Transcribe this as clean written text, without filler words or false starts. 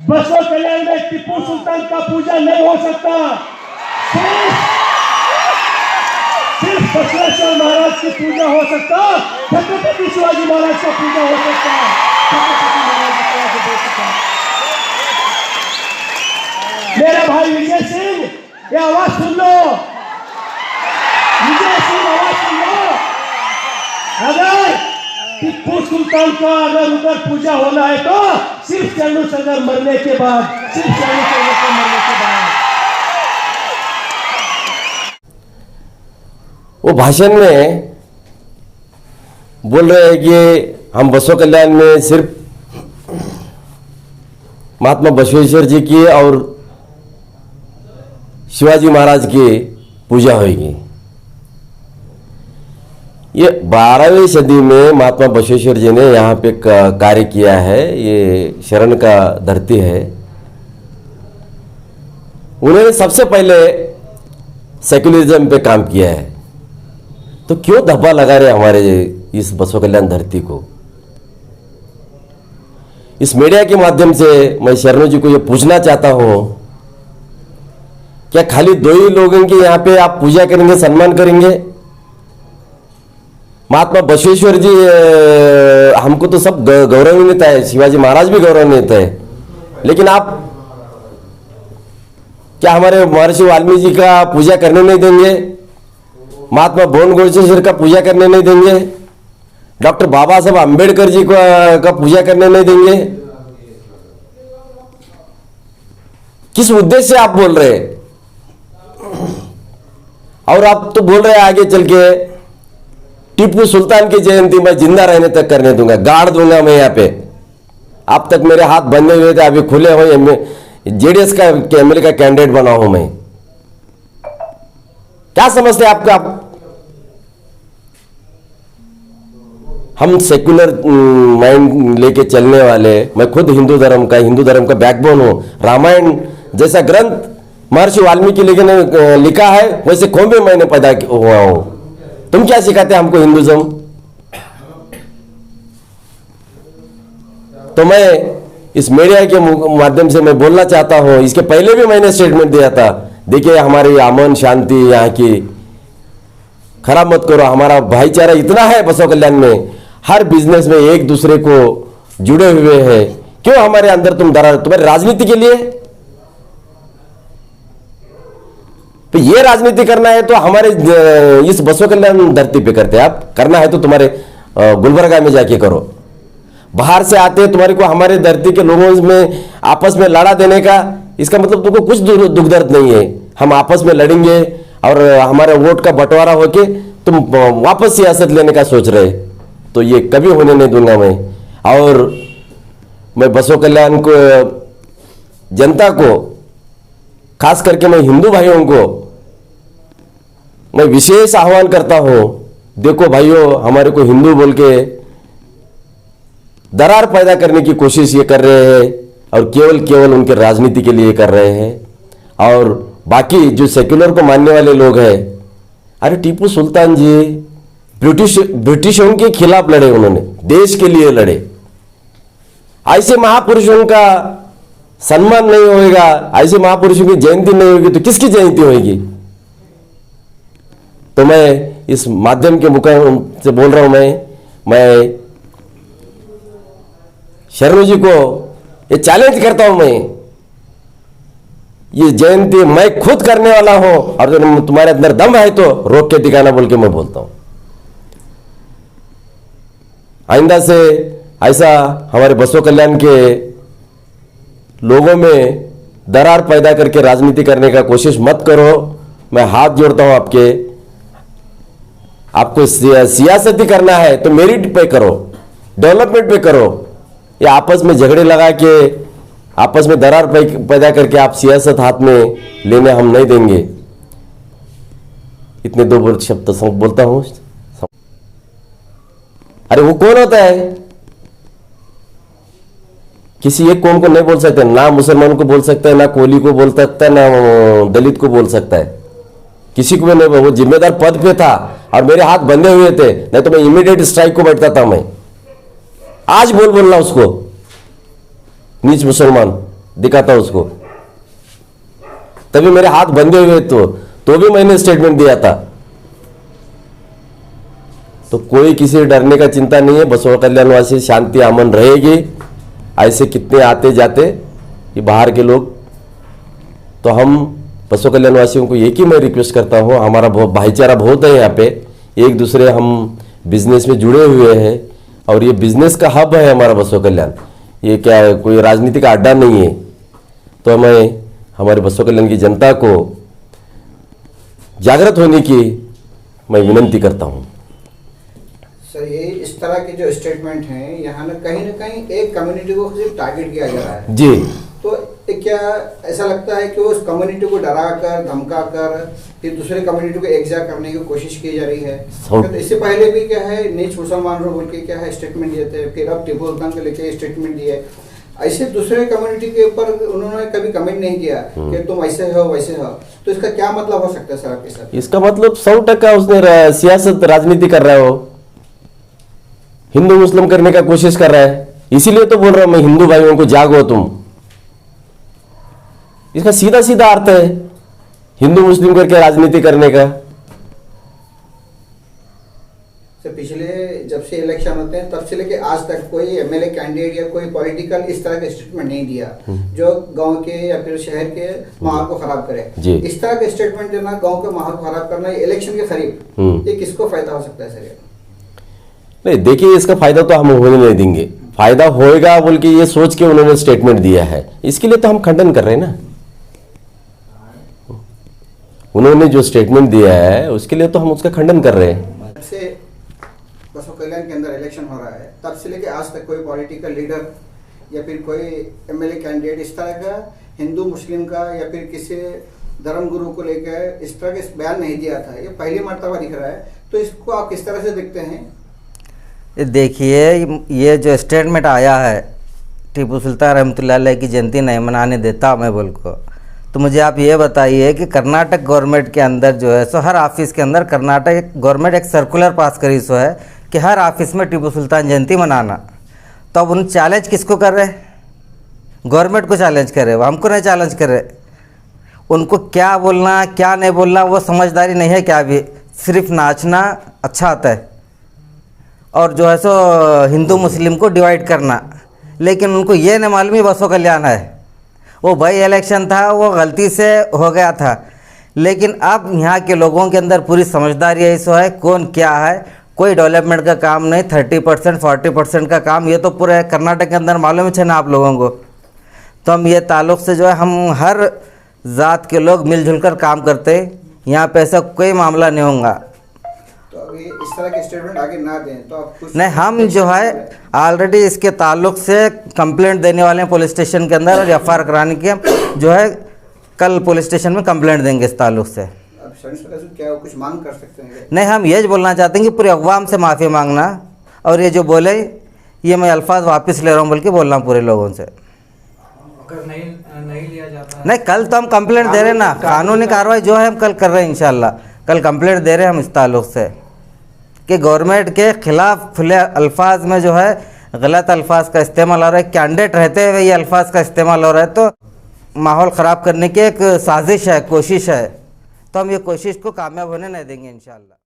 बसवा कल्याण में टीपू सुल्तान का पूजा नहीं हो सकता। सिर्फ बसवेश्वर महाराज की पूजा हो सकता, छत्रपति शिवाजी महाराज का पूजा हो सकता, छत्रपति महाराज की पूजा हो सकता। मेरा भाई विजय सिंह, ये आवाज सुन लो, विजय सिंह आवाज सुन लो। अगर टीपू सुल्तान का अगर उधर पूजा होना है तो सिर्फ चन्नू सगर मरने के बाद, सिर्फ चन्नू सगर को मरने के बाद। वो भाषण में बोल रहे हैं कि हम बसवा कल्याण में सिर्फ महात्मा बसवेश्वर जी की और शिवाजी महाराज की पूजा होगी। ये 12वीं सदी में महात्मा बसवेश्वर जी ने यहाँ पे कार्य किया है। ये शरण का धरती है। उन्होंने सबसे पहले सेक्युलरिज्म पे काम किया है, तो क्यों धब्बा लगा रहे हमारे इस बसवा कल्याण धरती को। इस मीडिया के माध्यम से मैं शरणों जी को ये पूछना चाहता हूं, क्या खाली 2 ही लोगों की यहाँ पे आप पूजा करेंगे, सम्मान करेंगे? महात्मा बसवेश्वर जी हमको तो सब गौरवान्वित है, शिवाजी महाराज भी गौरवान्वित है, लेकिन आप क्या हमारे महर्षि वाल्मीकि जी का पूजा करने नहीं देंगे? महात्मा भुवन गोडसे का पूजा करने नहीं देंगे? डॉक्टर बाबा साहब अंबेडकर जी का पूजा करने नहीं देंगे? किस उद्देश्य से आप बोल रहे हैं? और आप तो बोल रहे हैं आगे चल के टीपू सुल्तान की जयंती मैं जिंदा रहने तक करने दूंगा, गाड़ दूंगा मैं यहाँ पे। अब तक मेरे हाथ बंधे हुए थे, अभी खुले हुए। जेडीएस का एमएलए का कैंडिडेट बना हूं मैं। क्या समझते हैं आपका? हम सेक्युलर माइंड लेके चलने वाले, मैं खुद हिंदू धर्म का बैकबोन हूं। रामायण जैसा ग्रंथ महर्षि वाल्मीकि लिखा है, वैसे कौम में मैंने पैदा हुआ हूं। तुम क्या सिखाते हैं हमको हिंदुज्म? तो मैं इस मीडिया के माध्यम से मैं बोलना चाहता हूं, इसके पहले भी मैंने स्टेटमेंट दिया था, देखिए हमारी अमन शांति यहाँ की खराब मत करो। हमारा भाईचारा इतना है बसवा कल्याण में, हर बिजनेस में एक दूसरे को जुड़े हुए हैं। क्यों हमारे अंदर तुम दरार? तुम्हारी राजनीति के लिए? तो ये राजनीति करना है तो हमारे इस बसवा कल्याण धरती पे करते हैं। आप करना है तो तुम्हारे गुलबर्गा में जाके करो। बाहर से आते तुम्हारे को हमारे धरती के लोगों में आपस में लड़ा देने का, इसका मतलब तुमको कुछ दुख दर्द नहीं है। हम आपस में लड़ेंगे और हमारे वोट का बंटवारा होके तुम वापस सियासत लेने का सोच रहे, तो ये कभी होने नहीं दूंगा मैं। और मैं बसवा कल्याण को, जनता को, खास करके मैं हिंदू भाइयों को मैं विशेष आह्वान करता हूं, देखो भाइयों, हमारे को हिंदू बोल के दरार पैदा करने की कोशिश ये कर रहे हैं और केवल उनके राजनीति के लिए कर रहे हैं। और बाकी जो सेक्युलर को मानने वाले लोग हैं, अरे टीपू सुल्तान जी ब्रिटिशों के खिलाफ लड़े, उन्होंने देश के लिए लड़े। ऐसे महापुरुषों का सम्मान नहीं होगा, ऐसे महापुरुषों की जयंती नहीं होगी तो किसकी जयंती होगी? तो मैं इस माध्यम के मुकाम से बोल रहा हूं, मैं शरणू जी को ये चैलेंज करता हूं, मैं ये जयंती मैं खुद करने वाला हूं, और जो तुम्हारे अंदर दम है तो रोक के दिखाना बोल के मैं बोलता हूं। आइंदा से ऐसा हमारे बसवा कल्याण के लोगों में दरार पैदा करके राजनीति करने का कोशिश मत करो। मैं हाथ जोड़ता हूं आपको सियासती करना है तो मेरिट पे करो, डेवलपमेंट पे करो। ये आपस में झगड़े लगा के, आपस में दरार पैदा करके आप सियासत हाथ में लेने हम नहीं देंगे। इतने 2 शब्द बोलता हूं। अरे वो कौन होता है? किसी एक कौम को नहीं बोल सकते, ना मुसलमान को बोल सकता है, ना कोहली को बोल सकता है, ना दलित को बोल सकता है, किसी को भी नहीं। वो जिम्मेदार पद पे था और मेरे हाथ बंधे हुए थे, नहीं तो मैं इमीडिएट स्ट्राइक को बैठता था। मैं आज बोलना उसको नीच मुसलमान, दिखाता उसको, तभी मेरे हाथ बंधे हुए तो भी मैंने स्टेटमेंट दिया था। तो कोई किसी डरने का चिंता नहीं है, बसवा कल्याणवासी शांति अमन रहेगी। ऐसे कितने आते जाते ये बाहर के लोग, तो हम बसवा कल्याणवासियों को एक ही मैं रिक्वेस्ट करता हूँ, हमारा भाईचारा बहुत है यहाँ पे, एक दूसरे हम बिजनेस में जुड़े हुए हैं और ये बिजनेस का हब है हमारा बसवा कल्याण, ये क्या है, कोई राजनीति का अड्डा नहीं है। तो मैं हमारे बसवा कल्याण की जनता को जागृत होने की मैं विनंती करता हूँ। सर ये इस तरह के जो स्टेटमेंट हैं यहाँ ना कहीं एक कम्युनिटी को सिर्फ टारगेट किया जा रहा है जी, तो क्या ऐसा लगता है कि उस कम्युनिटी को डरा कर धमका कर फिर दूसरे कम्युनिटी को एकजा करने की कोशिश की जा रही है? तो इससे पहले भी क्या है नीच मुसलमान बोल के क्या है स्टेटमेंट दिए थे, फिर अब टिप्पू सुल्तान को लेके स्टेटमेंट दिए, ऐसे दूसरे कम्युनिटी के ऊपर उन्होंने कभी कमेंट नहीं किया कि तुम ऐसे हो वैसे हो, तो इसका क्या मतलब हो सकता है सर आपके साथ? इसका मतलब 100% उसने सियासत राजनीति कर रहा है, वो हिंदू मुस्लिम करने का कोशिश कर रहा है। इसीलिए तो बोल रहा हूं मैं, हिंदू भाइयों को जागो तुम। इसका सीधा सीधा अर्थ है हिंदू मुस्लिम करके राजनीति करने का। सर पिछले जब से इलेक्शन होते हैं तब से लेके आज तक कोई एमएलए कैंडिडेट या कोई पॉलिटिकल इस तरह का स्टेटमेंट नहीं दिया जो गांव के या फिर शहर के माहौल को खराब करे। इस तरह का स्टेटमेंट देना, गांव के माहौल को खराब करना इलेक्शन के करीब, ये किसको फायदा हो सकता है सर? नहीं, देखिए इसका फायदा तो हम होने नहीं देंगे, फायदा होएगा बोल के ये सोच के उन्होंने स्टेटमेंट दिया है, इसके लिए तो हम खंडन कर रहे हैं ना। उन्होंने जो स्टेटमेंट दिया है उसके लिए तो हम उसका खंडन कर रहे हैं। जब से बसवा कल्याण के अंदर इलेक्शन हो रहा है तब से लेके आज तक कोई पॉलिटिकल लीडर या फिर कोई एमएलए कैंडिडेट इस तरह का हिंदू मुस्लिम का या फिर किसी धर्म गुरु को लेकर इस तरह का बयान नहीं दिया था, ये पहली मर्तबा दिख रहा है। तो इसको आप किस तरह से देखते हैं? देखिए ये जो स्टेटमेंट आया है टीपू सुल्तान रहमतुल्लाह अलैह की जयंती नहीं मनाने देता मैं बोल को, तो मुझे आप ये बताइए कि कर्नाटक गवर्नमेंट के अंदर जो है सो हर ऑफिस के अंदर कर्नाटक गवर्नमेंट एक सर्कुलर पास करी सो है कि हर ऑफिस में टीपू सुल्तान जयंती मनाना। तो अब उन चैलेंज किसको कर रहे? गवर्नमेंट को चैलेंज कर रहे, वो हमको नहीं चैलेंज कर रहे। उनको क्या बोलना क्या नहीं बोलना वो समझदारी नहीं है, क्या भी सिर्फ नाचना अच्छा आता है और जो है सो हिंदू मुस्लिम को डिवाइड करना। लेकिन उनको ये नहीं मालूम ही बसवा कल्याण है, वो भाई इलेक्शन था वो गलती से हो गया था। लेकिन अब यहाँ के लोगों के अंदर पूरी समझदारी ऐसा है कौन क्या है, कोई डेवलपमेंट का काम नहीं, 30% 40% का काम ये तो पूरे कर्नाटक के अंदर मालूम है ना आप लोगों को। तो हम ये ताल्लुक़ से जो है हम हर ज़ात के लोग मिलजुल कर काम करते हैं, यहाँ पे ऐसा कोई मामला नहीं होगा। तो अभी इस तरह के स्टेटमेंट आगे ना दें तो आप कुछ नहीं, हम जो है ऑलरेडी इसके ताल्लुक से कंप्लेंट देने वाले हैं पुलिस स्टेशन के अंदर और एफआईआर कराने की जो है कल पुलिस स्टेशन में कंप्लेंट देंगे इस ताल्लुक से। अब क्या कुछ मांग कर सकते हैं? नहीं, हम ये बोलना चाहते हैं कि पूरे अवाम से माफ़ी मांगना और ये जो बोले ये मैं अल्फाज वापस ले रहा हूँ बोल के बोल रहा हूँ पूरे लोगों से। अगर नहीं लिया जाता है नहीं, कल तो हम कंप्लेंट दे रहे हैं ना, कानूनी कार्रवाई जो है हम कल कर रहे हैं इंशाल्लाह। कल कंप्लेंट दे रहे हैं हम इस ताल्लुक से कि गवर्नमेंट के खिलाफ खुले अल्फाज में जो है गलत अल्फाज का इस्तेमाल हो रहा है, कैंडिडेट रहते हुए ये अल्फाज का इस्तेमाल हो रहा है, तो माहौल ख़राब करने की एक साजिश है, कोशिश है। तो हम ये कोशिश को कामयाब होने नहीं देंगे इंशाल्लाह।